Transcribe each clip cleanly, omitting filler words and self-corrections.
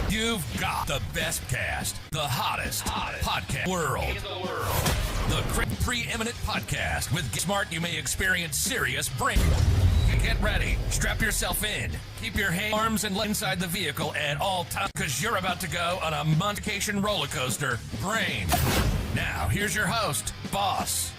You've got the best cast, the hottest podcast world. The preeminent podcast with smart, you may experience serious brain. Get ready, strap yourself in, keep your hands, arms, and legs inside the vehicle at all times, because you're about to go on a vacation roller coaster, Brain. Now, here's your host, Voss.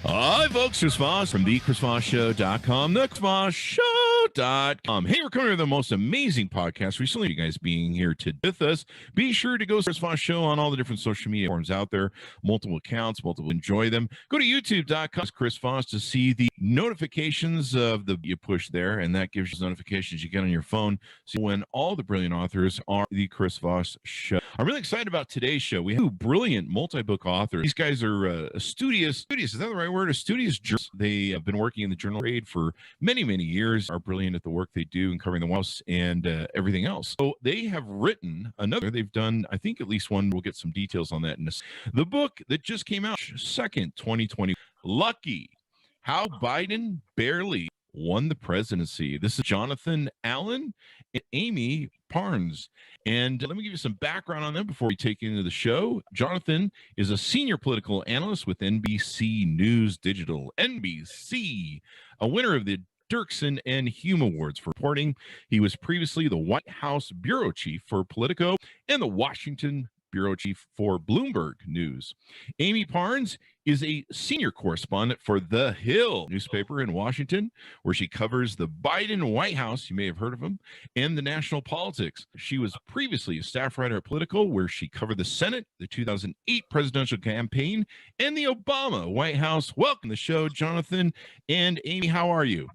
Hi, folks. Chris Voss from the ChrisVossShow.com, the ChrisVossShow.com. Hey, we're coming to the most amazing podcast recently. You guys being here with us. Be sure to go to Chris Voss Show on all the different social media forums out there. Multiple accounts, enjoy them. Go to YouTube.com, Chris Voss, to see the notifications of you push there, and that gives you notifications you get on your phone. So when all the brilliant authors are the Chris Voss Show. I'm really excited about today's show. We have two brilliant multi-book authors. These guys are studious. Is that the right word? A studious journalist. They have been working in the journal trade for many, many years, are brilliant at the work they do in covering the White House and everything else. So they have written they've done, I think, at least one. We'll get some details on that in the book that just came out, 2nd, 2020, Lucky, How Biden Barely Won the Presidency. This is Jonathan Allen and Amie Parnes. And let me give you some background on them before we take you into the show. Jonathan is a senior political analyst with NBC News Digital. NBC, a winner of the Dirksen and Hume Awards for reporting. He was previously the White House bureau chief for Politico and the Washington bureau chief for Bloomberg News. Amie Parnes is a senior correspondent for The Hill newspaper in Washington, where she covers the Biden White House, you may have heard of him, and the national politics. She was previously a staff writer at Politico, where she covered the Senate, the 2008 presidential campaign, and the Obama White House. Welcome to the show, Jonathan and Amie. How are you?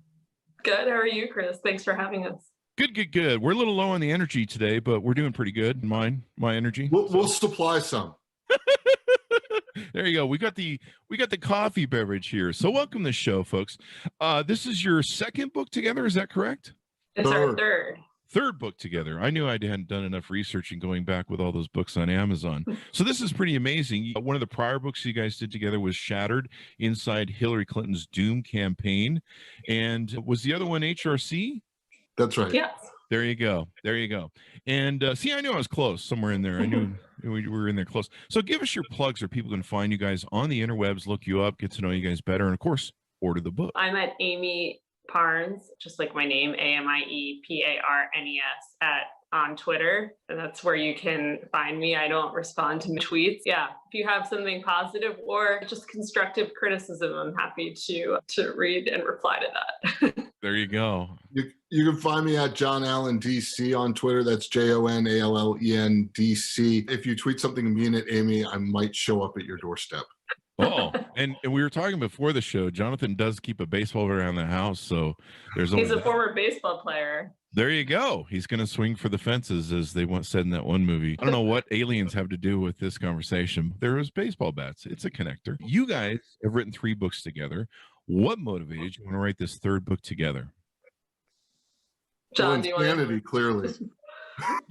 Good. How are you, Chris? Thanks for having us. Good. We're a little low on the energy today, but we're doing pretty good. My energy. We'll supply some. There you go. We got the coffee beverage here. So welcome to the show, folks. This is your second book together. Is that correct? It's our third book together. I knew I hadn't done enough research and going back with all those books on Amazon. So this is pretty amazing. One of the prior books you guys did together was Shattered, Inside Hillary Clinton's Doom Campaign. And was the other one HRC? That's right. Yes. There you go. And see, I knew I was close somewhere in there. I knew we were in there close. So give us your plugs so people can find you guys on the interwebs, look you up, get to know you guys better, and of course, order the book. I'm at Amie Parnes, just like my name, AMIEPARNES on Twitter. And that's where you can find me. I don't respond to tweets. Yeah. If you have something positive or just constructive criticism, I'm happy to read and reply to that. There you go. You can find me at John Allen DC on Twitter. That's JONALLEN DC. If you tweet something mean at Amie, I might show up at your doorstep. Oh, and we were talking before the show. Jonathan does keep a baseball around the house, so he's a former baseball player. There you go. He's going to swing for the fences, as they once said in that one movie. I don't know what aliens have to do with this conversation. There was baseball bats. It's a connector. You guys have written 3 books together. What motivated you want to write this third book together? John, insanity, clearly.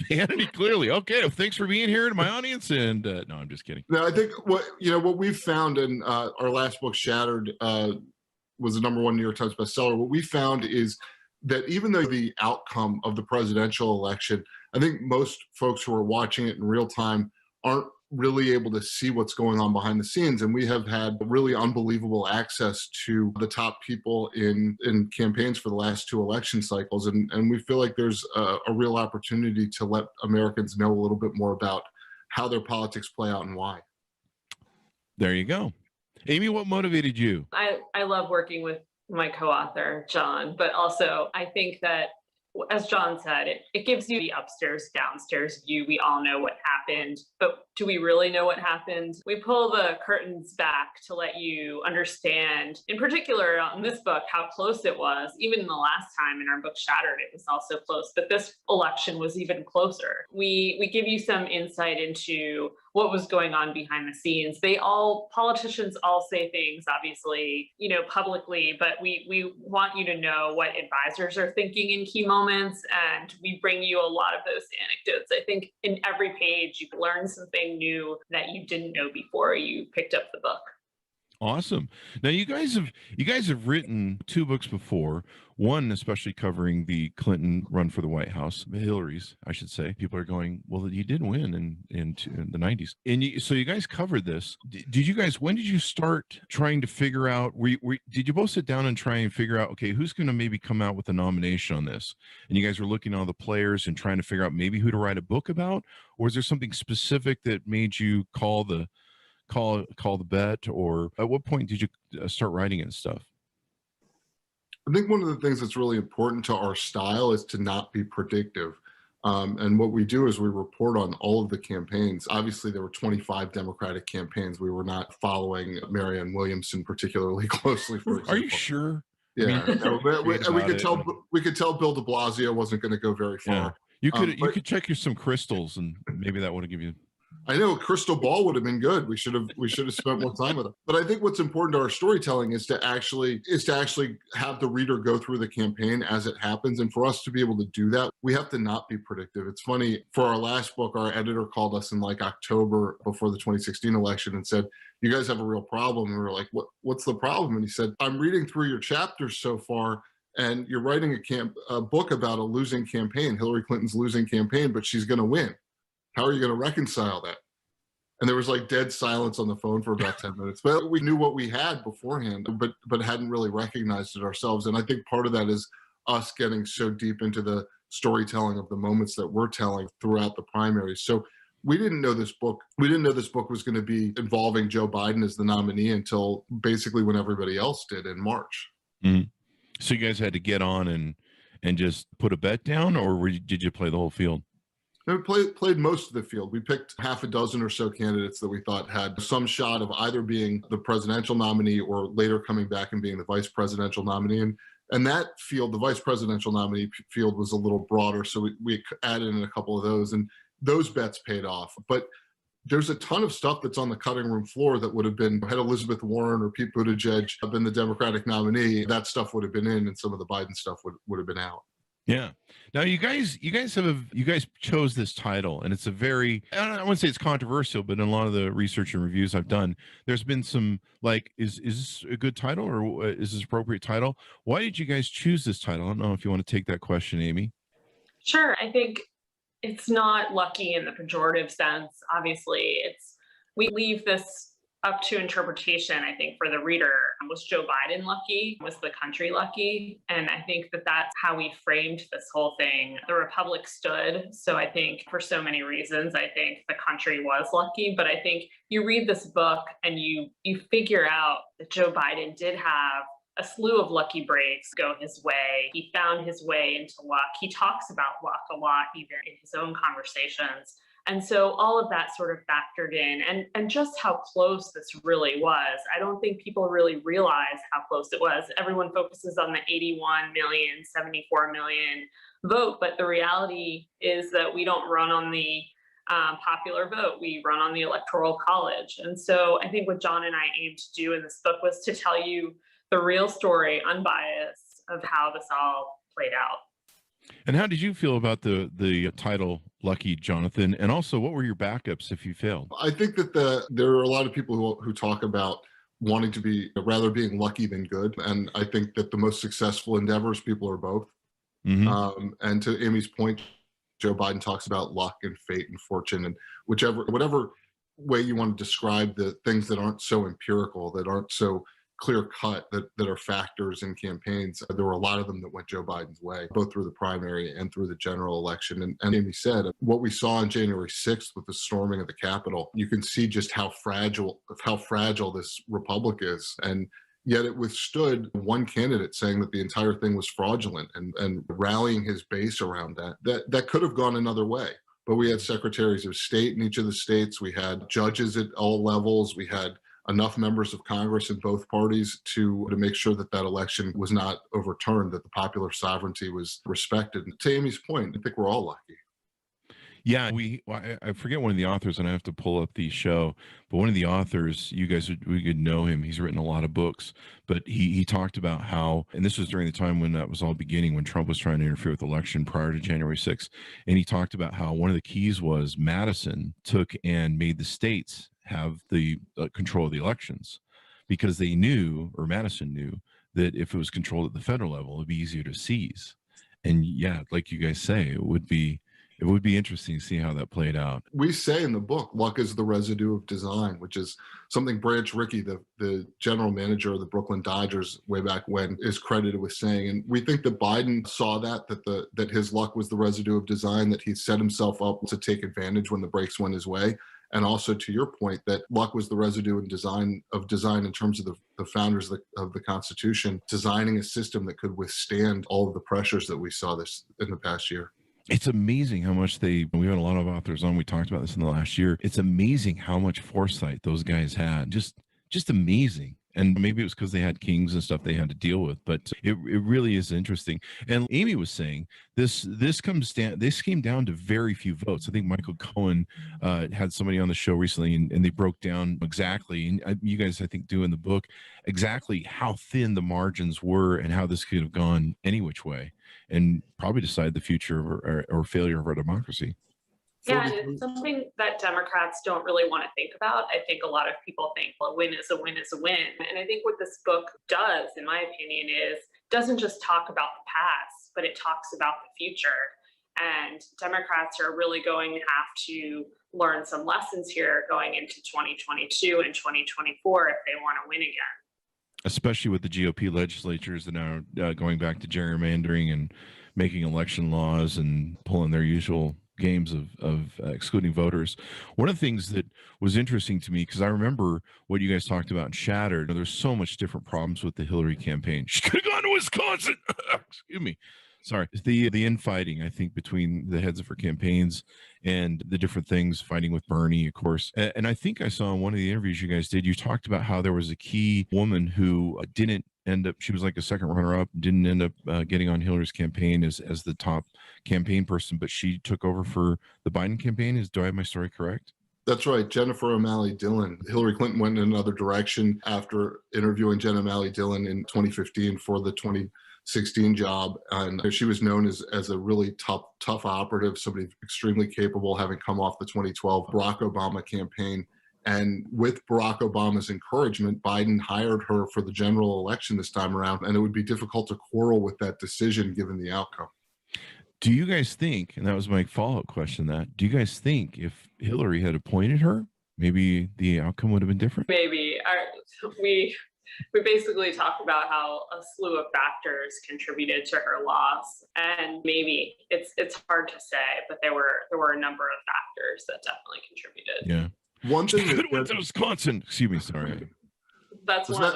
Vanity, clearly. Okay, well, thanks for being here to my audience. And no, I'm just kidding. No, I think what we've found in our last book, Shattered, was a #1 New York Times bestseller. What we found is that even though the outcome of the presidential election, I think most folks who are watching it in real time aren't really able to see what's going on behind the scenes. And we have had really unbelievable access to the top people in campaigns for the last 2 election cycles. And we feel like there's a real opportunity to let Americans know a little bit more about how their politics play out and why. There you go. Amie, what motivated you? I love working with my co-author, John, but also I think that, as John said, it gives you the upstairs, downstairs view. We all know what happened, but do we really know what happened? We pull the curtains back to let you understand, in particular on this book, how close it was. Even the last time in our book Shattered, it was also close, but this election was even closer. We give you some insight into what was going on behind the scenes. Politicians all say things, obviously, publicly, but we want you to know what advisors are thinking in key moments. And we bring you a lot of those anecdotes. I think in every page, you learn something new that you didn't know before you picked up the book. Awesome. Now you guys have written 2 books before. One especially covering the Clinton run for the White House, Hillary's, I should say. People are going, well, he did win in the 90s, and so you guys covered this. Did you guys? When did you start trying to figure out? Did you both sit down and try and figure out, okay, who's going to maybe come out with a nomination on this? And you guys were looking at all the players and trying to figure out maybe who to write a book about, or is there something specific that made you call the bet, or at what point did you start writing it and stuff? I think one of the things that's really important to our style is to not be predictive. And what we do is we report on all of the campaigns. Obviously, there were 25 Democratic campaigns. We were not following Marianne Williamson particularly closely. For example. Are you sure? Yeah, we could tell Bill de Blasio wasn't going to go very far. Yeah. You could check some crystals, and maybe that would have given you. I know a crystal ball would have been good. We should have spent more time with it. But I think what's important to our storytelling is to actually have the reader go through the campaign as it happens. And for us to be able to do that, we have to not be predictive. It's funny, for our last book, our editor called us in like October before the 2016 election and said, "You guys have a real problem." And we were like, "What's the problem?" And he said, "I'm reading through your chapters so far, and you're writing a book about a losing campaign, Hillary Clinton's losing campaign, but she's going to win. How are you going to reconcile that?" And there was like dead silence on the phone for about 10 minutes. But we knew what we had beforehand, but hadn't really recognized it ourselves. And I think part of that is us getting so deep into the storytelling of the moments that we're telling throughout the primaries. So we didn't know this book was going to be involving Joe Biden as the nominee until basically when everybody else did in March. Mm-hmm. So you guys had to get on and just put a bet down, or did you play the whole field? We played most of the field. We picked half a dozen or so candidates that we thought had some shot of either being the presidential nominee or later coming back and being the vice presidential nominee. And that field, the vice presidential nominee field, was a little broader. So we added in a couple of those, and those bets paid off. But there's a ton of stuff that's on the cutting room floor that would have been, had Elizabeth Warren or Pete Buttigieg been the Democratic nominee, that stuff would have been in, and some of the Biden stuff would have been out. Yeah. Now you guys chose this title, and it's a very, I wouldn't say it's controversial, but in a lot of the research and reviews I've done, there's been some like, is this a good title, or is this appropriate title? Why did you guys choose this title? I don't know if you want to take that question, Amie. Sure. I think it's not lucky in the pejorative sense. Obviously, we leave this up to interpretation, I think, for the reader. Was Joe Biden lucky? Was the country lucky? And I think that that's how we framed this whole thing. The Republic stood. So I think for so many reasons, I think the country was lucky. But I think you read this book and you figure out that Joe Biden did have a slew of lucky breaks go his way. He found his way into luck. He talks about luck a lot, even in his own conversations. And so all of that sort of factored in, and just how close this really was. I don't think people really realize how close it was. Everyone focuses on the 81 million, 74 million vote, but the reality is that we don't run on the popular vote. We run on the Electoral College. And so I think what John and I aimed to do in this book was to tell you the real story, unbiased, of how this all played out. And how did you feel about the title Lucky, Jonathan? And also, what were your backups if you failed? I think that there are a lot of people who talk about wanting to be rather being lucky than good. And I think that the most successful endeavors, people are both. Mm-hmm. And to Amy's point, Joe Biden talks about luck and fate and fortune, and whatever way you want to describe the things that aren't so empirical, that aren't so clear cut, that are factors in campaigns. There were a lot of them that went Joe Biden's way, both through the primary and through the general election. And Amie said, what we saw on January 6th with the storming of the Capitol, you can see just how fragile this republic is. And yet it withstood one candidate saying that the entire thing was fraudulent and rallying his base around that could have gone another way. But we had secretaries of state in each of the states. We had judges at all levels. We had enough members of Congress in both parties to make sure that election was not overturned, that the popular sovereignty was respected. And to Amy's point, I think we're all lucky. Yeah, I forget one of the authors, and I have to pull up the show, but one of the authors, we could know him. He's written a lot of books, but he talked about how, and this was during the time when that was all beginning, when Trump was trying to interfere with the election prior to January 6th. And he talked about how one of the keys was Madison took and made the states have the control of the elections, because they knew, or Madison knew, that if it was controlled at the federal level, it'd be easier to seize. And yeah, like you guys say, it would be interesting to see how that played out. We say in the book, luck is the residue of design, which is something Branch Rickey, the general manager of the Brooklyn Dodgers way back when, is credited with saying. And we think that Biden saw that his luck was the residue of design, that he set himself up to take advantage when the breaks went his way. And also, to your point, that luck was the residue and design in terms of the founders of the Constitution, designing a system that could withstand all of the pressures that we saw this in the past year. It's amazing how much we had a lot of authors on. We talked about this in the last year. It's amazing how much foresight those guys had. Just amazing. And maybe it was because they had kings and stuff they had to deal with, but it really is interesting. And Amie was saying this came down to very few votes. I think Michael Cohen had somebody on the show recently, and they broke down exactly, and you guys, I think, do in the book, exactly how thin the margins were and how this could have gone any which way, and probably decide the future or failure of our democracy. Yeah, and it's something that Democrats don't really want to think about. I think a lot of people think, well, a win is a win is a win. And I think what this book does, in my opinion, is doesn't just talk about the past, but it talks about the future. And Democrats are really going to have to learn some lessons here going into 2022 and 2024 if they want to win again. Especially with the GOP legislatures that are going back to gerrymandering and making election laws and pulling their usual games of excluding voters. One of the things that was interesting to me, because I remember what you guys talked about in Shattered, there's so much different problems with the Hillary campaign. She could have gone to Wisconsin. Excuse me. Sorry. The infighting, I think, between the heads of her campaigns and the different things, fighting with Bernie, of course. And I think I saw in one of the interviews you guys did, you talked about how there was a key woman who didn't end up, she was like a second runner-up, didn't end up getting on Hillary's campaign as the top campaign person, but she took over for the Biden campaign. Do I have my story correct? That's right. Jennifer O'Malley Dillon. Hillary Clinton went in another direction after interviewing Jen O'Malley Dillon in 2015 for the 2016 job. And she was known as a really tough operative, somebody extremely capable, having come off the 2012 Barack Obama campaign. And with Barack Obama's encouragement, Biden hired her for the general election this time around. And it would be difficult to quarrel with that decision given the outcome. Do you guys think, and that was my follow-up question, do you guys think if Hillary had appointed her, maybe the outcome would have been different? Maybe. We basically talk about how a slew of factors contributed to her loss, and maybe it's hard to say, but there were a number of factors that definitely contributed. Yeah. One thing she could have went to Wisconsin. Excuse me, sorry. That's one of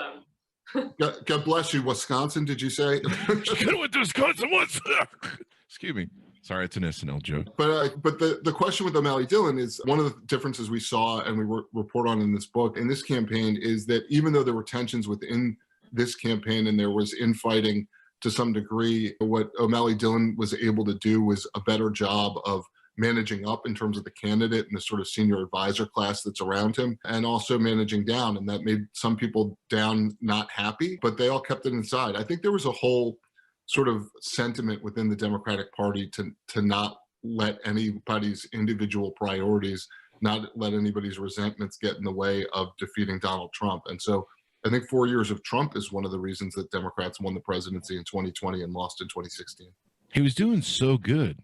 them. God bless you. Wisconsin, did you say? She could have went to Wisconsin once. Excuse me. Sorry, it's an SNL joke. But the question with O'Malley Dillon is one of the differences we saw and we report on in this book, in this campaign, is that even though there were tensions within this campaign and there was infighting to some degree, what O'Malley Dillon was able to do was a better job of managing up in terms of the candidate and the sort of senior advisor class that's around him, and also managing down. And that made some people down not happy, but they all kept it inside. I think there was a whole sort of sentiment within the Democratic Party to not let anybody's individual priorities, not let anybody's resentments get in the way of defeating Donald Trump. And so I think 4 years of Trump is one of the reasons that Democrats won the presidency in 2020 and lost in 2016. He was doing so good.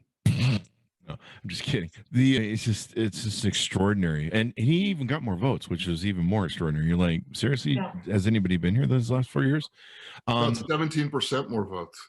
No, I'm just kidding. It's just extraordinary. And he even got more votes, which was even more extraordinary. You're like, seriously, yeah. Has anybody been here those last 4 years? About 17% more votes.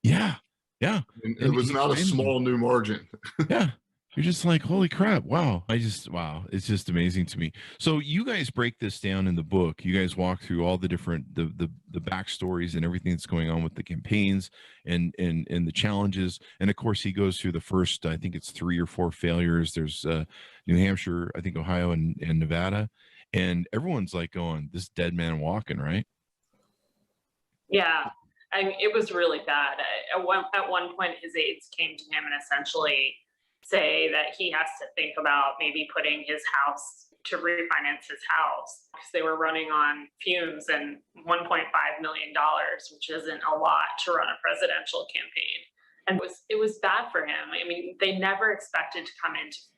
Yeah. And it was not a small new margin. Yeah. You're just like, holy crap. Wow. It's just amazing to me. So you guys break this down in the book. You guys walk through all the different, the backstories and everything that's going on with the campaigns and the challenges. And of course he goes through the first, I think it's 3 or 4 failures. There's New Hampshire, I think Ohio and Nevada. And everyone's like going, this dead man walking, right? Yeah. It was really bad. At one point his aides came to him and essentially say that he has to think about maybe putting his house to refinance his house because they were running on fumes and $1.5 million, which isn't a lot to run a presidential campaign. And it was bad for him. I mean, they never expected to come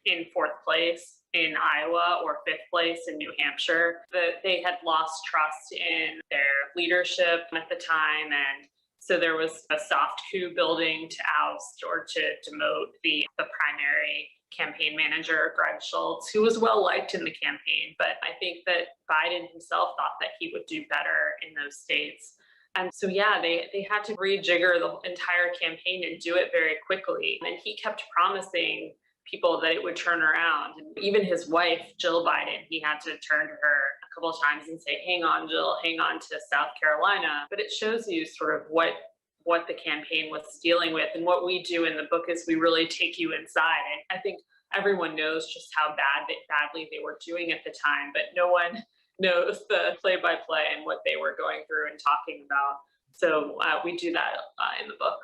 in fourth place in Iowa or fifth place in New Hampshire. They had lost trust in their leadership at the time. And so there was a soft coup building to oust or to demote the primary campaign manager, Greg Schultz, who was well liked in the campaign. But I think that Biden himself thought that he would do better in those states. And so, yeah, they had to rejigger the entire campaign and do it very quickly. And he kept promising people that it would turn around. And even his wife, Jill Biden, he had to turn to her a couple of times and say, hang on, Jill, hang on to South Carolina. But it shows you sort of what the campaign was dealing with. And what we do in the book is we really take you inside. And I think everyone knows just how badly they were doing at the time, but no one knows the play-by-play and what they were going through and talking about. So we do that in the book.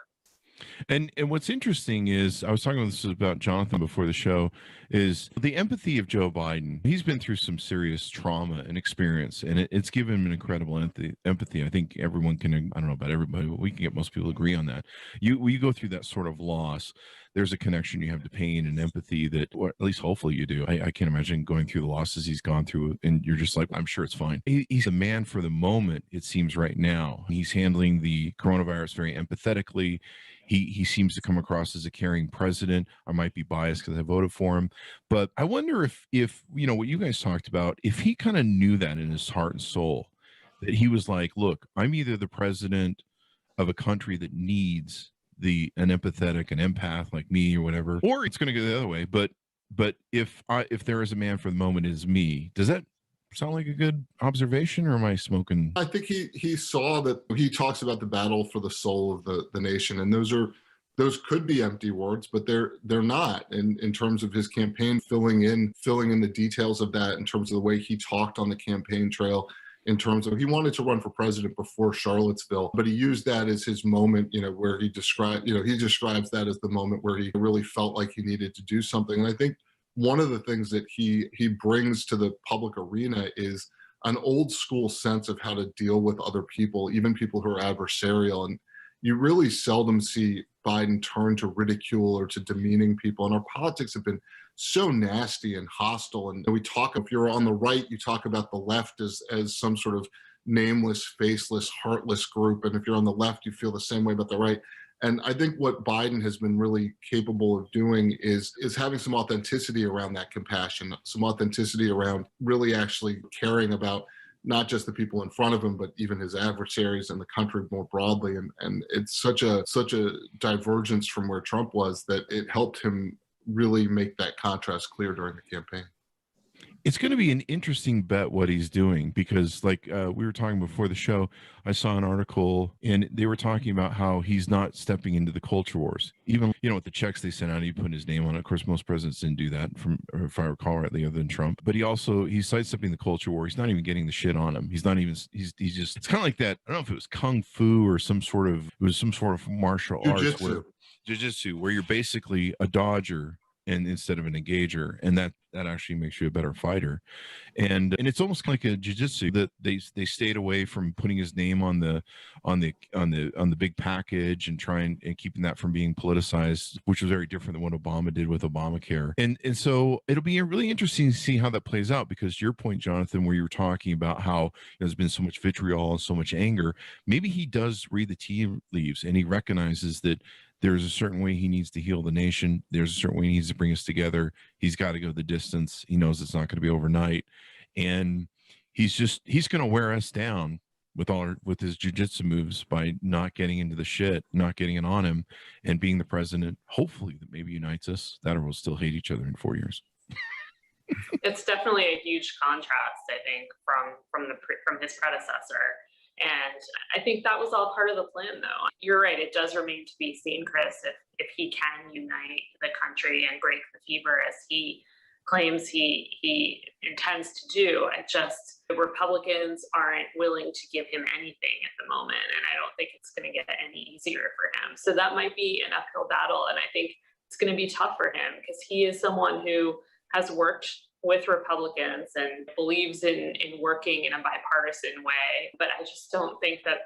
And what's interesting is, I was talking about Jonathan before the show, is the empathy of Joe Biden. He's been through some serious trauma and experience, and it's given him an incredible empathy. I think everyone can, I don't know about everybody, but we can get most people to agree on that. You go through that sort of loss, there's a connection you have to pain and empathy that, or at least hopefully you do. I can't imagine going through the losses he's gone through, and you're just like, I'm sure it's fine. He's a man for the moment, it seems right now. He's handling the coronavirus very empathetically. He seems to come across as a caring president. I might be biased because I voted for him, but I wonder if you know what you guys talked about, if he kind of knew that in his heart and soul, that he was like, look, I'm either the president of a country that needs an empathetic, an empath like me or whatever, or it's going to go the other way. But if there is a man for the moment, it is me. Does that sound like a good observation, or am I smoking? I think he saw that. He talks about the battle for the soul of the nation, and those could be empty words, but they're not in terms of his campaign, filling in the details of that, in terms of the way he talked on the campaign trail, in terms of he wanted to run for president before Charlottesville, but he used that as his moment, where he describes that as the moment where he really felt like he needed to do something. And I think one of the things that he brings to the public arena is an old school sense of how to deal with other people, even people who are adversarial. And you really seldom see Biden turn to ridicule or to demeaning people. And our politics have been so nasty and hostile. And if you're on the right, you talk about the left as some sort of nameless, faceless, heartless group. And if you're on the left, you feel the same way about the right. And I think what Biden has been really capable of doing is having some authenticity around that compassion, some authenticity around really actually caring about not just the people in front of him, but even his adversaries and the country more broadly. And it's such a divergence from where Trump was that it helped him really make that contrast clear during the campaign. It's going to be an interesting bet what he's doing, because we were talking before the show, I saw an article and they were talking about how he's not stepping into the culture wars. Even, with the checks they sent out, he put his name on it. Of course, most presidents didn't do that, if I recall rightly, other than Trump. But he's sidestepping the culture war. He's not even getting the shit on him. He's just, it's kind of like that. I don't know if it was Kung Fu or some sort of martial arts. Jiu-jitsu, where you're basically a dodger and instead of an engager, and that actually makes you a better fighter. And it's almost like a jiu-jitsu that they stayed away from putting his name on the big package and trying and keeping that from being politicized, which was very different than what Obama did with Obamacare. And so it'll be really interesting to see how that plays out, because your point, Jonathan, where you were talking about how there's been so much vitriol and so much anger, maybe he does read the tea leaves and he recognizes that there's a certain way he needs to heal the nation. There's a certain way he needs to bring us together. He's got to go the distance. He knows it's not going to be overnight. And he's going to wear us down with his jiu-jitsu moves by not getting into the shit, not getting it on him, and being the president, hopefully, that maybe unites us. That or we'll still hate each other in 4 years. It's definitely a huge contrast, I think, from his predecessor. And I think that was all part of the plan, though. You're right. It does remain to be seen, Chris, if he can unite the country and break the fever as he claims he intends to do. The Republicans aren't willing to give him anything at the moment. And I don't think it's going to get any easier for him. So that might be an uphill battle. And I think it's going to be tough for him, because he is someone who has worked with Republicans and believes in working in a bipartisan way. But I just don't think that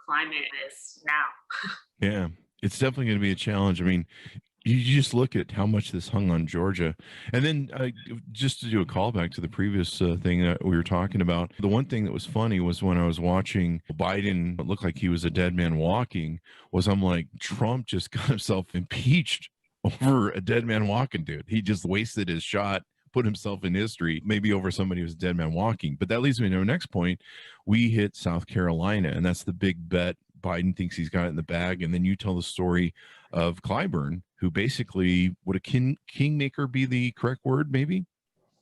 climate is now. Yeah. It's definitely going to be a challenge. I mean, you just look at how much this hung on Georgia. And then just to do a callback to the previous thing that we were talking about, the one thing that was funny was when I was watching Biden, it looked like he was a dead man walking, was I'm like, Trump just got himself impeached over a dead man walking, dude. He just wasted his shot, put himself in history, maybe over somebody who's a dead man walking. But that leads me to our next point. We hit South Carolina, and that's the big bet. Biden thinks he's got it in the bag. And then you tell the story of Clyburn, who basically, would a kingmaker be the correct word, maybe?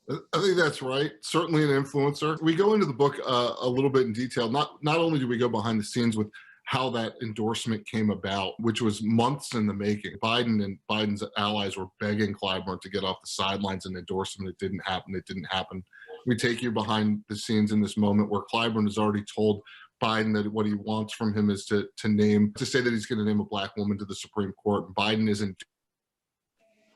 I think that's right. Certainly an influencer. We go into the book a little bit in detail. Not only do we go behind the scenes with how that endorsement came about, which was months in the making. Biden and Biden's allies were begging Clyburn to get off the sidelines and endorse him. It didn't happen. It didn't happen. We take you behind the scenes in this moment where Clyburn has already told Biden that what he wants from him is to say that he's going to name a black woman to the Supreme Court. Biden isn't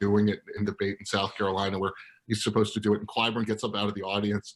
doing it in debate in South Carolina where he's supposed to do it. And Clyburn gets up out of the audience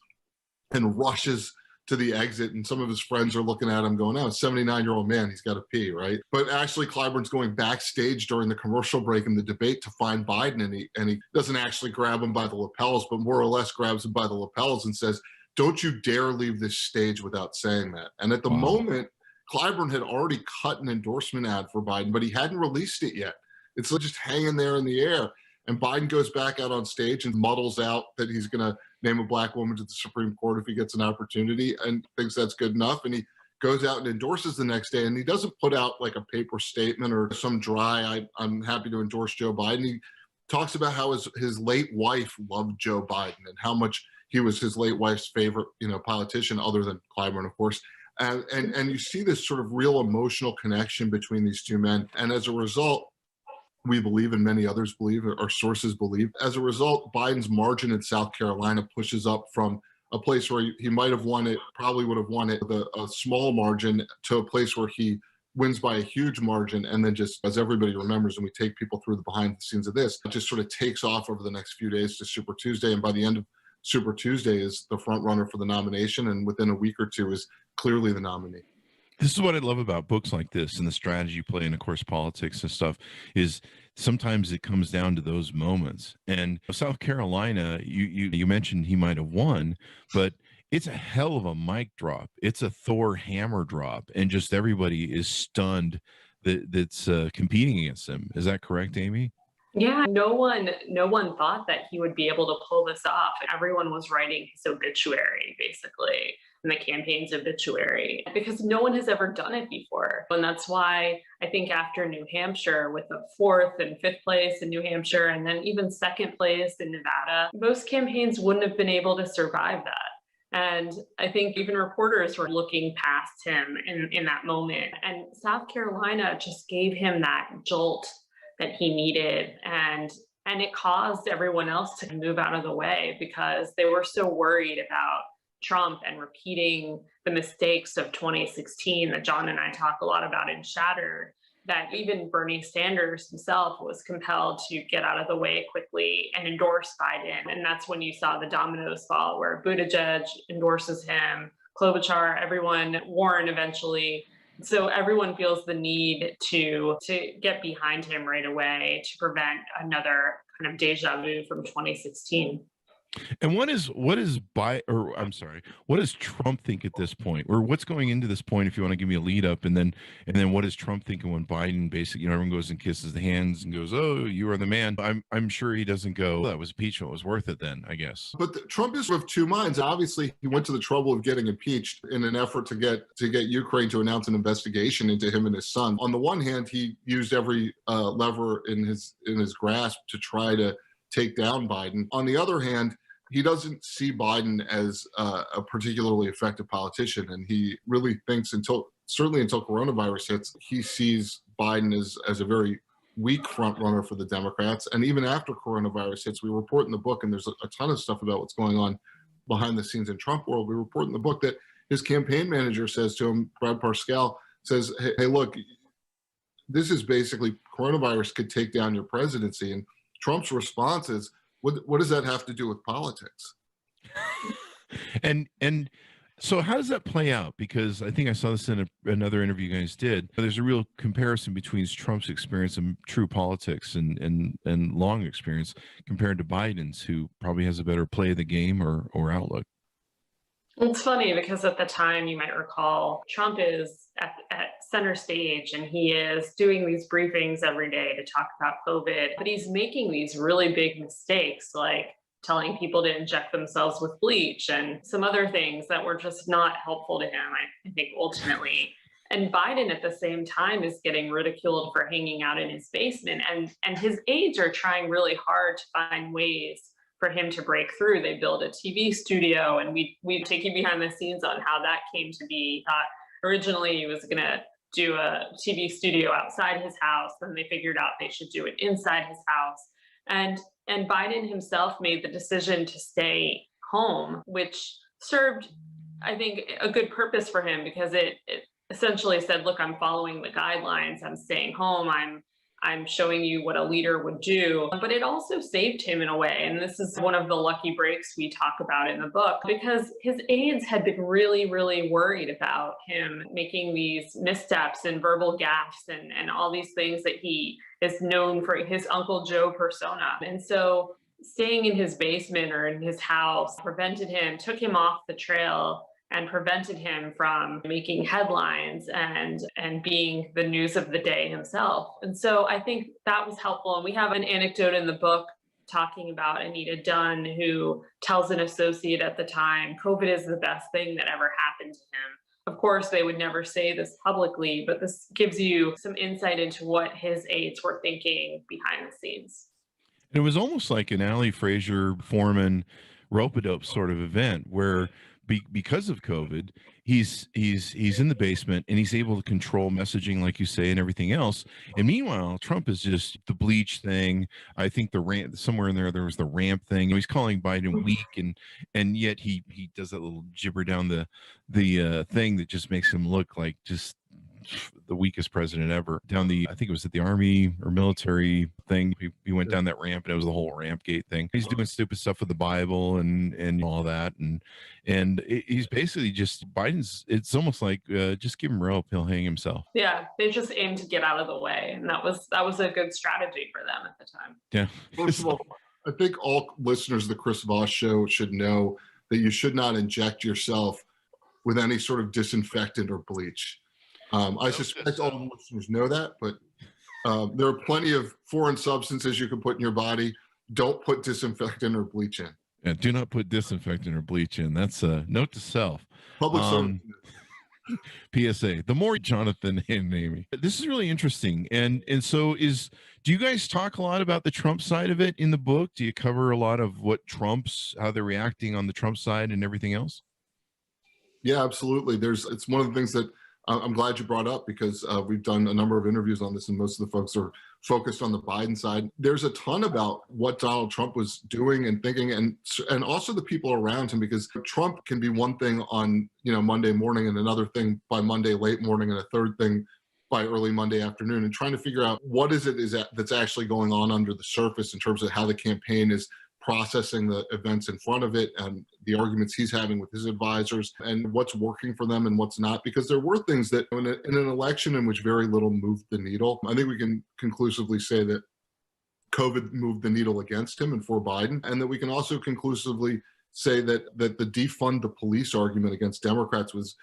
and rushes to the exit. And some of his friends are looking at him going, oh, 79-year-old man, he's got to pee, right? But actually Clyburn's going backstage during the commercial break in the debate to find Biden. And he doesn't actually grab him by the lapels, but more or less grabs him by the lapels and says, don't you dare leave this stage without saying that. And at the moment, Clyburn had already cut an endorsement ad for Biden, but he hadn't released it yet. It's just hanging there in the air. And Biden goes back out on stage and muddles out that he's going to name a black woman to the Supreme Court if he gets an opportunity and thinks that's good enough. And he goes out and endorses the next day. And he doesn't put out like a paper statement or some dry, I'm happy to endorse Joe Biden. He talks about how his late wife loved Joe Biden and how much he was his late wife's favorite, politician, other than Clyburn, of course. And you see this sort of real emotional connection between these two men. And as a result, we believe, and many others believe, our sources believe, as a result, Biden's margin in South Carolina pushes up from a place where he might have won it, probably would have won it with a small margin, to a place where he wins by a huge margin. And then just, as everybody remembers, and we take people through the behind the scenes of this, it just sort of takes off over the next few days to Super Tuesday. And by the end of Super Tuesday is the front runner for the nomination, and within a week or two is clearly the nominee. This is what I love about books like this and the strategy play and, of course, politics and stuff, is sometimes it comes down to those moments. And South Carolina, you mentioned he might have won, but it's a hell of a mic drop. It's a Thor hammer drop, and just everybody is stunned that's competing against him. Is that correct, Amie? Yeah, no one thought that he would be able to pull this off. Everyone was writing his obituary, basically, and the campaign's obituary, because no one has ever done it before. And that's why I think after New Hampshire, with the 4th and 5th place in New Hampshire, and then even 2nd place in Nevada, most campaigns wouldn't have been able to survive that. And I think even reporters were looking past him in that moment. And South Carolina just gave him that jolt that he needed, and it caused everyone else to move out of the way because they were so worried about Trump and repeating the mistakes of 2016 that John and I talk a lot about in Shattered, that even Bernie Sanders himself was compelled to get out of the way quickly and endorse Biden. And that's when you saw the dominoes fall, where Buttigieg endorses him, Klobuchar, everyone, Warren eventually. So everyone feels the need to get behind him right away to prevent another kind of deja vu from 2016. And what does Trump think at this point, or what's going into this point? If you want to give me a lead up, and then what is Trump thinking when Biden basically, everyone goes and kisses the hands and goes, "Oh, you are the man." I'm sure he doesn't go, "That was impeachment, it was worth it." Then I guess. But Trump is of two minds. Obviously, he went to the trouble of getting impeached in an effort to get Ukraine to announce an investigation into him and his son. On the one hand, he used every lever in his grasp to try to take down Biden. On the other hand, he doesn't see Biden as a particularly effective politician, and he really thinks until coronavirus hits, he sees Biden as a very weak front runner for the Democrats. And even after coronavirus hits, we report in the book, and there's a ton of stuff about what's going on behind the scenes in Trump world. We report in the book that his campaign manager says to him, Brad Parscale, says, hey, look, this is basically, coronavirus could take down your presidency. And Trump's response is, what does that have to do with politics? And So how does that play out? Because I think I saw this in another interview you guys did. There's a real comparison between Trump's experience in true politics and long experience compared to Biden's, who probably has a better play of the game or outlook. It's funny because at the time, you might recall, Trump is at center stage and he is doing these briefings every day to talk about COVID, but he's making these really big mistakes, like telling people to inject themselves with bleach and some other things that were just not helpful to him, I think, ultimately. And Biden at the same time is getting ridiculed for hanging out in his basement. And his aides are trying really hard to find ways for him to break through. They build a TV studio, and we take you behind the scenes on how that came to be. Originally, he was going to do a TV studio outside his house. Then they figured out they should do it inside his house. And Biden himself made the decision to stay home, which served, I think, a good purpose for him, because it essentially said, look, I'm following the guidelines. I'm staying home. I'm showing you what a leader would do. But it also saved him in a way. And this is one of the lucky breaks we talk about in the book, because his aides had been really, really worried about him making these missteps and verbal gaffes and all these things that he is known for, his Uncle Joe persona. And so staying in his basement or in his house prevented him, took him off the trail, and prevented him from making headlines and being the news of the day himself. And so I think that was helpful. And we have an anecdote in the book talking about Anita Dunn, who tells an associate at the time, COVID is the best thing that ever happened to him. Of course, they would never say this publicly, but this gives you some insight into what his aides were thinking behind the scenes. It was almost like an Allie Frazier Foreman rope-a-dope sort of event where because of COVID, he's in the basement and he's able to control messaging, like you say, and everything else. And meanwhile, Trump is just the bleach thing. I think the ramp somewhere in there was the ramp thing. He's calling Biden weak, and yet he does that little gibber down the thing that just makes him look like just the weakest president ever. Down the, I think it was at the Army or military thing. He went down that ramp, and it was the whole ramp gate thing. He's doing stupid stuff with the Bible and all that, and he's basically just Biden's. It's almost like just give him rope, he'll hang himself. Yeah, they just aimed to get out of the way, and that was a good strategy for them at the time. Yeah. First of all, I think all listeners of the Chris Voss Show should know that you should not inject yourself with any sort of disinfectant or bleach. I suspect all the listeners know that, but there are plenty of foreign substances you can put in your body. Don't put disinfectant or bleach in. Yeah, do not put disinfectant or bleach in. That's a note to self. Public service. PSA. The more Jonathan and Amie. This is really interesting. And so do you guys talk a lot about the Trump side of it in the book? Do you cover a lot of how they're reacting on the Trump side and everything else? Yeah, absolutely. It's one of the things that I'm glad you brought up, because we've done a number of interviews on this, and most of the folks are focused on the Biden side. There's a ton about what Donald Trump was doing and thinking, and also the people around him, because Trump can be one thing on Monday morning and another thing by Monday late morning and a third thing by early Monday afternoon, and trying to figure out what that's actually going on under the surface in terms of how the campaign is processing the events in front of it and the arguments he's having with his advisors and what's working for them and what's not. Because there were things that in an election in which very little moved the needle, I think we can conclusively say that COVID moved the needle against him and for Biden, and that we can also conclusively say that the defund the police argument against Democrats was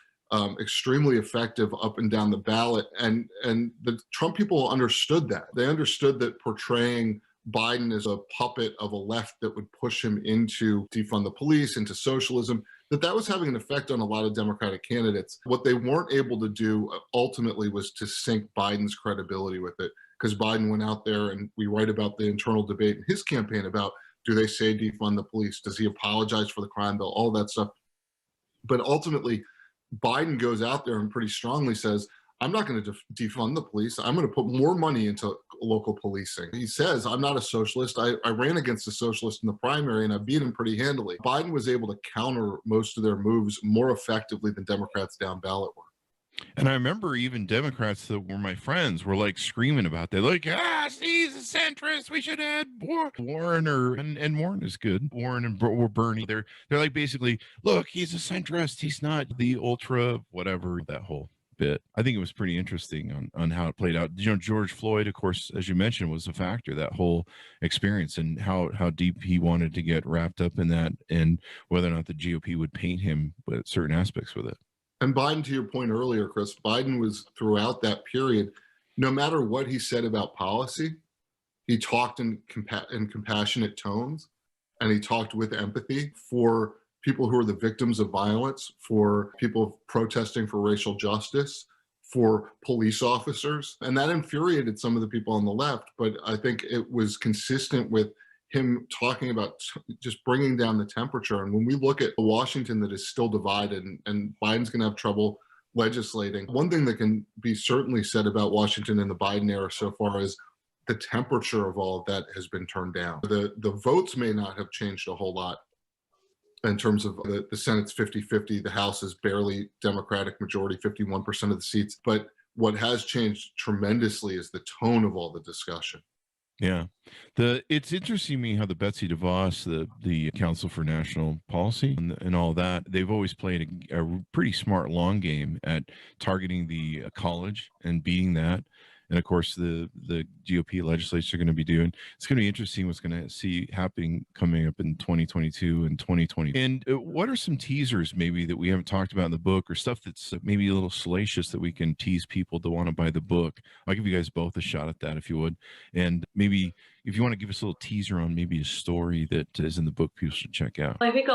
extremely effective up and down the ballot. And the Trump people understood that. They understood that portraying Biden is a puppet of a left that would push him into defund the police, into socialism, that was having an effect on a lot of Democratic candidates. What they weren't able to do ultimately was to sink Biden's credibility with it, because Biden went out there, and we write about the internal debate in his campaign about, do they say defund the police? Does he apologize for the crime bill? All that stuff. But ultimately, Biden goes out there and pretty strongly says, I'm not going to defund the police. I'm going to put more money into local policing. He says, I'm not a socialist. I ran against a socialist in the primary and I beat him pretty handily. Biden was able to counter most of their moves more effectively than Democrats down ballot were. And I remember even Democrats that were my friends were like screaming about that, like, he's a centrist. We should add Warren and Warren is good. Warren or Bernie. They're like basically, look, he's a centrist. He's not the ultra whatever, that whole bit. I think it was pretty interesting on how it played out. George Floyd, of course, as you mentioned, was a factor, that whole experience, and how deep he wanted to get wrapped up in that, and whether or not the GOP would paint him with certain aspects with it. And Biden, to your point earlier, Chris, Biden was throughout that period, no matter what he said about policy, he talked in compassionate tones, and he talked with empathy for people who are the victims of violence, for people protesting for racial justice, for police officers. And that infuriated some of the people on the left, but I think it was consistent with him talking about just bringing down the temperature. And when we look at a Washington that is still divided, and Biden's going to have trouble legislating, one thing that can be certainly said about Washington in the Biden era so far is the temperature of all of that has been turned down. The votes may not have changed a whole lot in terms of the Senate's 50-50, the House is barely Democratic majority, 51% of the seats. But what has changed tremendously is the tone of all the discussion. Yeah. It's interesting to me how the Betsy DeVos, the Council for National Policy and all that, they've always played a pretty smart long game at targeting the college and beating that. And of course, the GOP legislators are going to be doing. It's going to be interesting what's going to see happening coming up in 2022 and 2020. And what are some teasers maybe that we haven't talked about in the book, or stuff that's maybe a little salacious that we can tease people to want to buy the book? I'll give you guys both a shot at that if you would. And maybe if you want to give us a little teaser on maybe a story that is in the book people should check out. I think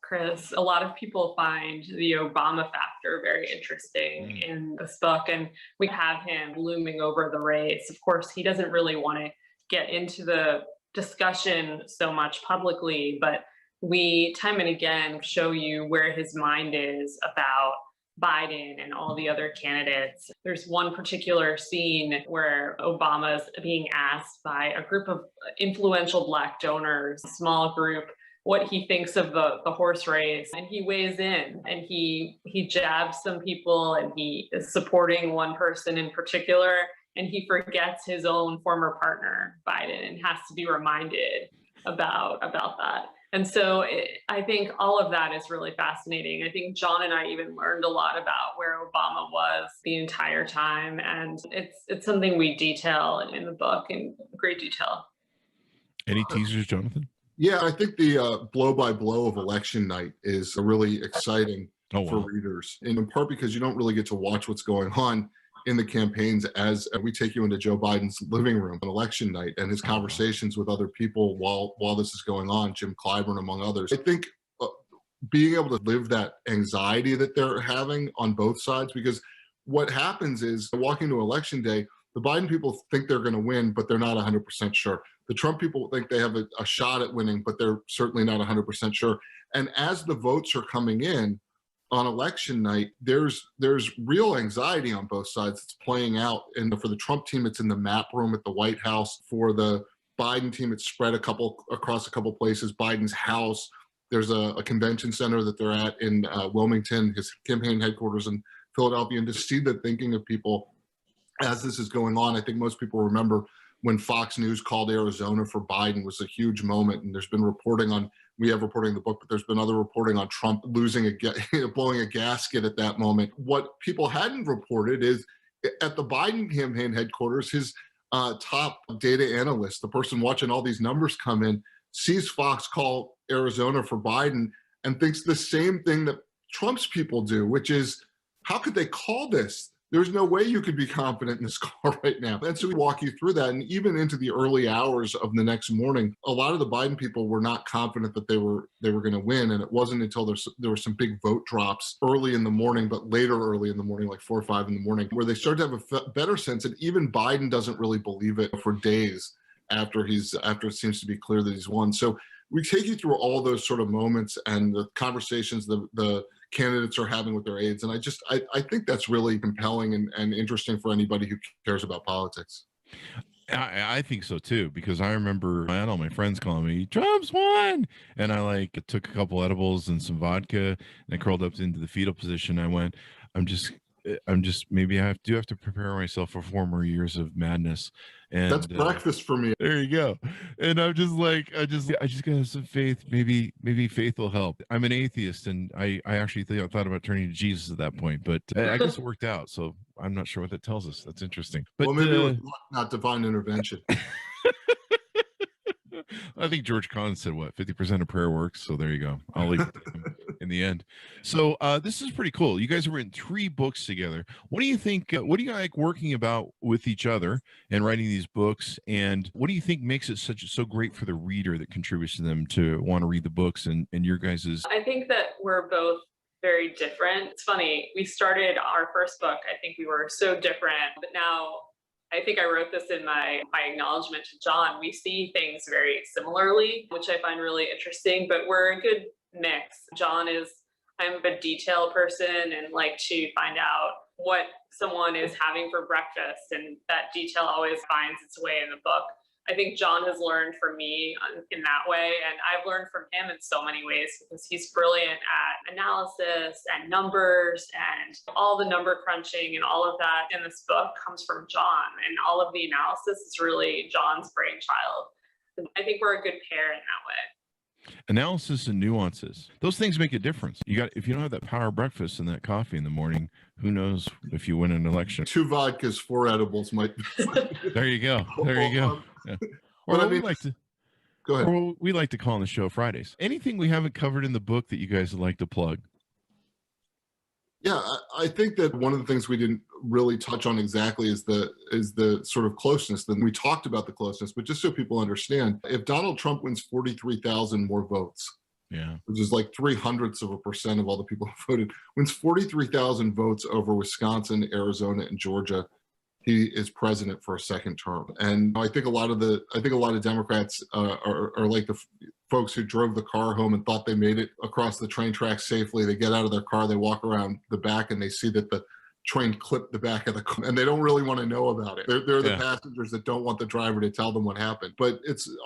Chris, a lot of people find the Obama factor very interesting in this book, and we have him looming over the race. Of course, he doesn't really want to get into the discussion so much publicly, but we time and again show you where his mind is about Biden and all the other candidates. There's one particular scene where Obama's being asked by a group of influential Black donors, a small group, what he thinks of the horse race, and he weighs in and he jabs some people, and he is supporting one person in particular, and he forgets his own former partner, Biden, and has to be reminded about that. And so I think all of that is really fascinating. I think John and I even learned a lot about where Obama was the entire time, and it's something we detail in the book in great detail. Any teasers, Jonathan? Yeah, I think the blow-by-blow of election night is really exciting for readers, in part because you don't really get to watch what's going on in the campaigns as we take you into Joe Biden's living room on election night and his conversations with other people while this is going on, Jim Clyburn among others. I think being able to live that anxiety that they're having on both sides, because what happens is walking to election day, the Biden people think they're going to win, but they're not 100% sure. The Trump people think they have a shot at winning, but they're certainly not 100% sure. And as the votes are coming in on election night, there's real anxiety on both sides. It's playing out. And for the Trump team, it's in the map room at the White House. For the Biden team, it's spread across a couple places. Biden's house, there's a convention center that they're at in Wilmington, his campaign headquarters in Philadelphia. And to see the thinking of people as this is going on, I think most people remember when Fox News called Arizona for Biden was a huge moment. And there's been reporting on, we have reporting in the book, but there's been other reporting on Trump blowing a gasket at that moment. What people hadn't reported is at the Biden campaign headquarters, his top data analyst, the person watching all these numbers come in, sees Fox call Arizona for Biden and thinks the same thing that Trump's people do, which is, how could they call this? There's no way you could be confident in this call right now. And so we walk you through that. And even into the early hours of the next morning, a lot of the Biden people were not confident that they were going to win. And it wasn't until there were some big vote drops early in the morning, but later early in the morning, like 4 or 5 in the morning, where they started to have a better sense. And even Biden doesn't really believe it for days after it seems to be clear that he's won. So we take you through all those sort of moments and the conversations the candidates are having with their aides. And I think that's really compelling and interesting for anybody who cares about politics. I think so too, because I remember I had all my friends calling me, Trump's won. And I took a couple edibles and some vodka and I curled up into the fetal position. I went, I'm just, maybe do have to prepare myself for 4 more years of madness. And that's breakfast for me. there you go. And I'm just like, I just gotta have some faith. Maybe faith will help. I'm an atheist, and I actually thought about turning to Jesus at that point, but I guess it worked out. So I'm not sure what that tells us. That's interesting. But Well, maybe it was not divine intervention. I think George Conn said, what, 50% of prayer works. So there you go. I'll leave it to him in the end. So this is pretty cool. You guys have written 3 books together. What do you think? What do you like working about with each other and writing these books? And what do you think makes it so great for the reader that contributes to them to want to read the books and your guys's? I think that we're both very different. It's funny. We started our first book. I think we were so different, but now I think I wrote this in my acknowledgement to John. We see things very similarly, which I find really interesting, but we're a good mix. I'm a detail person and like to find out what someone is having for breakfast, and that detail always finds its way in the book. I think John has learned from me in that way, and I've learned from him in so many ways because he's brilliant at analysis and numbers, and all the number crunching and all of that in this book comes from John, and all of the analysis is really John's brainchild. I think we're a good pair in that way. Analysis and nuances. Those things make a difference. If you don't have that power breakfast and that coffee in the morning, who knows if you win an election. 2 vodkas, 4 edibles might. There you go. There you go. Yeah. But Or I mean, go ahead. Or we like to call on the show Fridays. Anything we haven't covered in the book that you guys would like to plug? Yeah, I think that one of the things we didn't really touch on exactly is the sort of closeness. Then we talked about the closeness, but just so people understand, if Donald Trump wins 43,000 more votes, which is like 0.03% of all the people who voted, wins 43,000 votes over Wisconsin, Arizona, and Georgia, he is president for a second term. And I think a lot of Democrats are like the folks who drove the car home and thought they made it across the train tracks safely. They get out of their car, they walk around the back, and they see that the train clipped the back of the car, and they don't really want to know about it. They're the passengers that don't want the driver to tell them what happened. But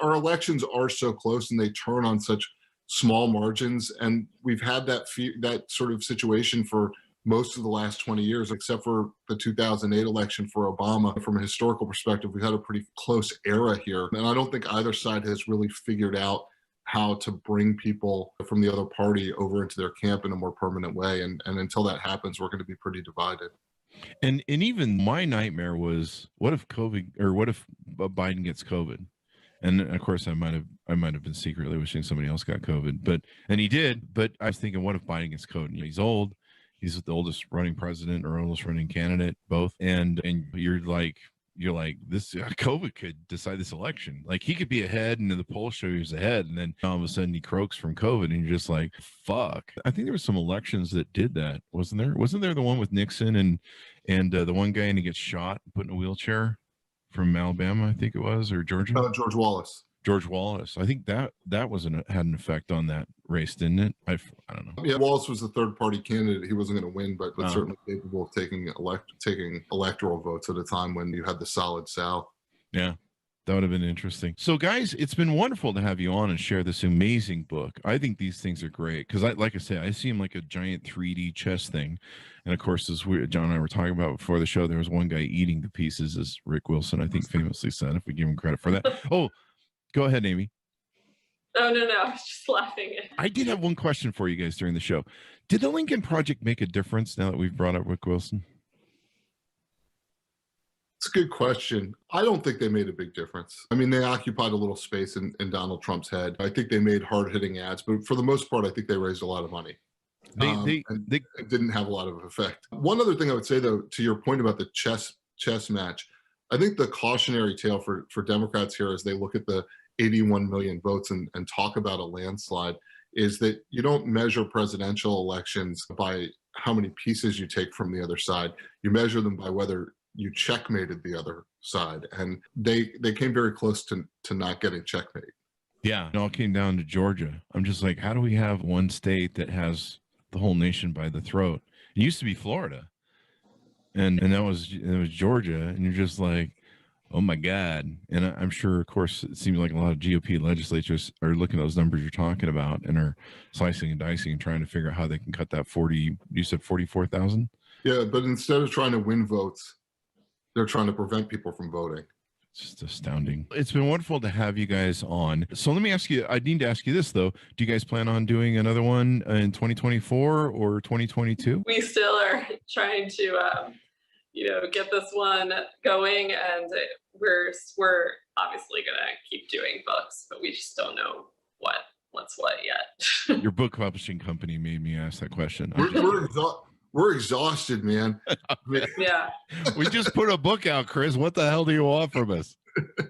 our elections are so close, and they turn on such small margins, and we've had that sort of situation for most of the last 20 years, except for the 2008 election for Obama. From a historical perspective, we've had a pretty close era here. And I don't think either side has really figured out how to bring people from the other party over into their camp in a more permanent way. And until that happens, we're going to be pretty divided. And even my nightmare was, what if Biden gets COVID? And of course, I might have been secretly wishing somebody else got COVID, and he did. But I was thinking, what if Biden gets COVID? He's old. He's the oldest running president or oldest running candidate, both. And you're like, this COVID could decide this election. Like, he could be ahead, and the polls show he's ahead, and then all of a sudden he croaks from COVID, and you're just like, fuck. I think there were some elections that did that, wasn't there? Wasn't there the one with Nixon and the one guy, and he gets shot, put in a wheelchair from Alabama, I think it was, or Georgia? George Wallace. George Wallace. I think that had an effect on that race, didn't it? I don't know. Yeah, Wallace was the third party candidate. He wasn't going to win, but certainly capable of taking electoral votes at a time when you had the solid South. Yeah, that would have been interesting. So, guys, it's been wonderful to have you on and share this amazing book. I think these things are great because, like I say, I see them like a giant 3D chess thing. And of course, as John and I were talking about before the show, there was one guy eating the pieces, as Rick Wilson, I think, famously said, if we give him credit for that. Oh, go ahead, Amie. Oh, no, I was just laughing. I did have one question for you guys during the show. Did the Lincoln Project make a difference now that we've brought up Rick Wilson? It's a good question. I don't think they made a big difference. I mean, they occupied a little space in Donald Trump's head. I think they made hard-hitting ads, but for the most part, I think they raised a lot of money. They didn't have a lot of effect. One other thing I would say, though, to your point about the chess match, I think the cautionary tale for Democrats here as they look at the 81 million votes and talk about a landslide is that you don't measure presidential elections by how many pieces you take from the other side. You measure them by whether you checkmated the other side. And they came very close to not getting checkmate. Yeah, it all came down to Georgia. I'm just like, how do we have one state that has the whole nation by the throat? It used to be Florida. And it was Georgia, and you're just like, oh my God. And I'm sure, of course, it seems like a lot of GOP legislatures are looking at those numbers you're talking about and are slicing and dicing and trying to figure out how they can cut that 40, you said 44,000? Yeah, but instead of trying to win votes, they're trying to prevent people from voting. It's just astounding. It's been wonderful to have you guys on. So let me ask you, I need to ask you this though. Do you guys plan on doing another one in 2024 or 2022? We still are trying to, get this one going, and we're obviously gonna keep doing books, but we just don't know what's what yet. Your book publishing company made me ask that question. We're exhausted, man. Yeah. We just put a book out, Chris. What the hell do you want from us?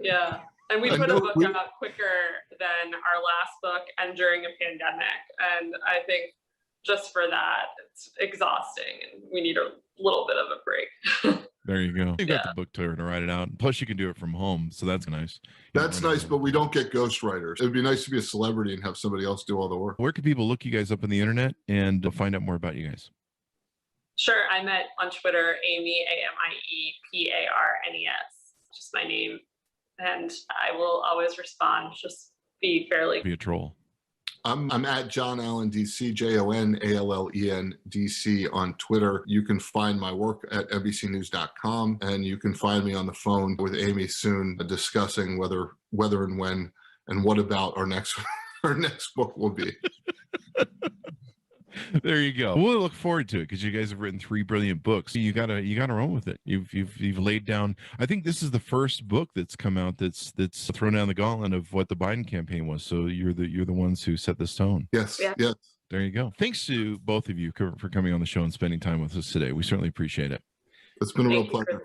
Yeah. And we put a book out quicker than our last book and during a pandemic. And I think just for that, it's exhausting and we need a little bit of a break. There you go. You've got the book tour to write it out. Plus, you can do it from home. So that's nice. That's nice, but we don't get ghostwriters. It would be nice to be a celebrity and have somebody else do all the work. Where can people look you guys up on the internet and find out more about you guys? Sure. I'm on Twitter, Amie, AMIE, PARNES, just my name. And I will always respond. Just be a troll. I'm at John Allen DC, JONALLEN DC on Twitter. You can find my work at NBCnews.com, and you can find me on the phone with Amie soon discussing whether and when and what about our next book will be. There you go. We'll look forward to it because you guys have written 3 brilliant books. You gotta run with it. You've laid down. I think this is the first book that's come out that's thrown down the gauntlet of what the Biden campaign was. So you're the ones who set this tone. Yes. Yeah. Yes. There you go. Thanks to both of you for coming on the show and spending time with us today. We certainly appreciate it. It's been a real pleasure.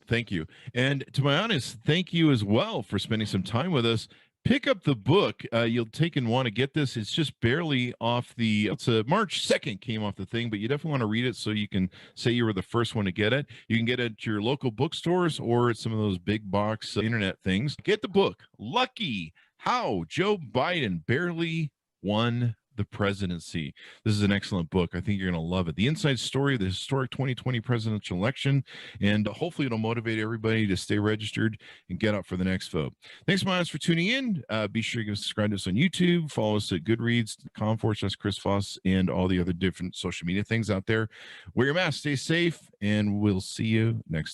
Thank you. And to my honest, thank you as well for spending some time with us. Pick up the book. You'll take and want to get this. It's just barely off it's March 2nd came off the thing, but you definitely want to read it so you can say you were the first one to get it. You can get it at your local bookstores or at some of those big box internet things. Get the book. Lucky How Joe Biden Barely Won the Presidency. This is an excellent book. I think you're going to love it. The inside story of the historic 2020 presidential election, and hopefully it'll motivate everybody to stay registered and get out for the next vote. Thanks, Miles, for tuning in. Be sure you subscribe to us on YouTube. Follow us at goodreads.com/Chris Voss and all the other different social media things out there. Wear your mask, stay safe, and we'll see you next time.